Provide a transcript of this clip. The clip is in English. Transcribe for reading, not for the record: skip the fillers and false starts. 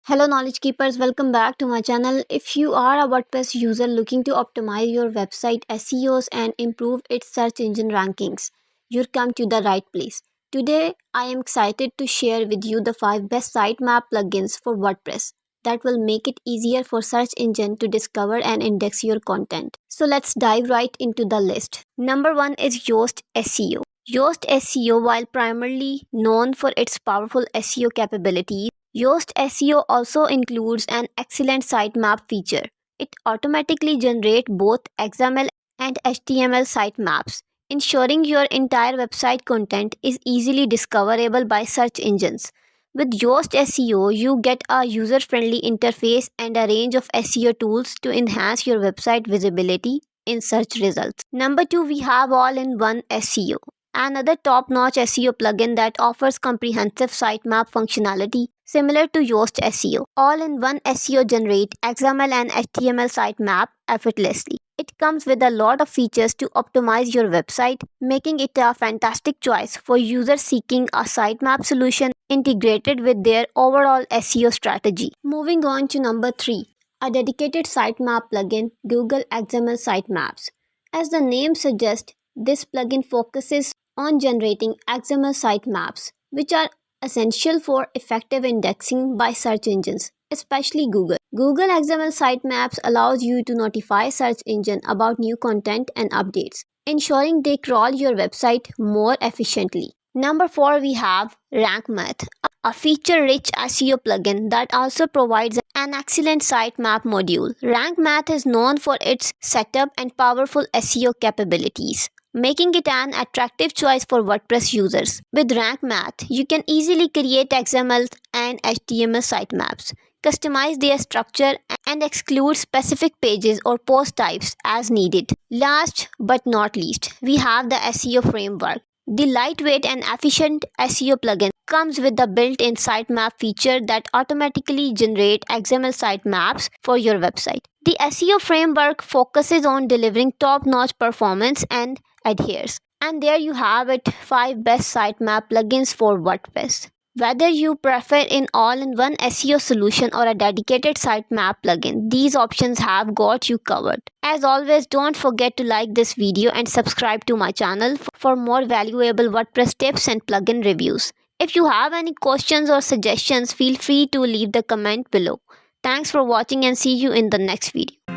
Hello knowledge keepers, welcome back to my channel. If you are a WordPress user looking to optimize your website SEOs and improve its search engine rankings, you've come to the right place. Today I am excited to share with you the 5 best sitemap plugins for WordPress that will make it easier for search engine to discover and index your content. So let's dive right into the list. Number 1 is Yoast SEO. Yoast SEO, while primarily known for its powerful SEO capabilities, Yoast SEO also includes an excellent sitemap feature. It automatically generates both XML and HTML sitemaps, ensuring your entire website content is easily discoverable by search engines. With Yoast SEO, you get a user-friendly interface and a range of SEO tools to enhance your website visibility in search results. Number 2, we have All-in-One SEO, another top-notch SEO plugin that offers comprehensive sitemap functionality similar to Yoast SEO. All-in-One SEO generate XML and HTML sitemap effortlessly. It comes with a lot of features to optimize your website, making it a fantastic choice for users seeking a sitemap solution integrated with their overall SEO strategy. Moving on to number 3, a dedicated sitemap plugin, Google XML Sitemaps. As the name suggests, this plugin focuses on generating XML sitemaps, which are essential for effective indexing by search engines, especially Google. Google XML Sitemaps allows you to notify search engine about new content and updates, ensuring they crawl your website more efficiently. Number 4, we have Rank Math, a feature-rich SEO plugin that also provides an excellent sitemap module. Rank Math is known for its setup and powerful SEO capabilities, making it an attractive choice for WordPress users. With Rank Math, you can easily create XML and HTML sitemaps, customize their structure, and exclude specific pages or post types as needed. Last but not least, we have the SEO framework. The lightweight and efficient SEO plugin comes with the built-in sitemap feature that automatically generates XML sitemaps for your website. The SEO framework focuses on delivering top-notch performance and adheres. And there you have it, 5 best sitemap plugins for WordPress. Whether you prefer an all-in-one SEO solution or a dedicated sitemap plugin, these options have got you covered. As always, don't forget to like this video and subscribe to my channel for more valuable WordPress tips and plugin reviews. If you have any questions or suggestions, feel free to leave the comment below. Thanks for watching and see you in the next video.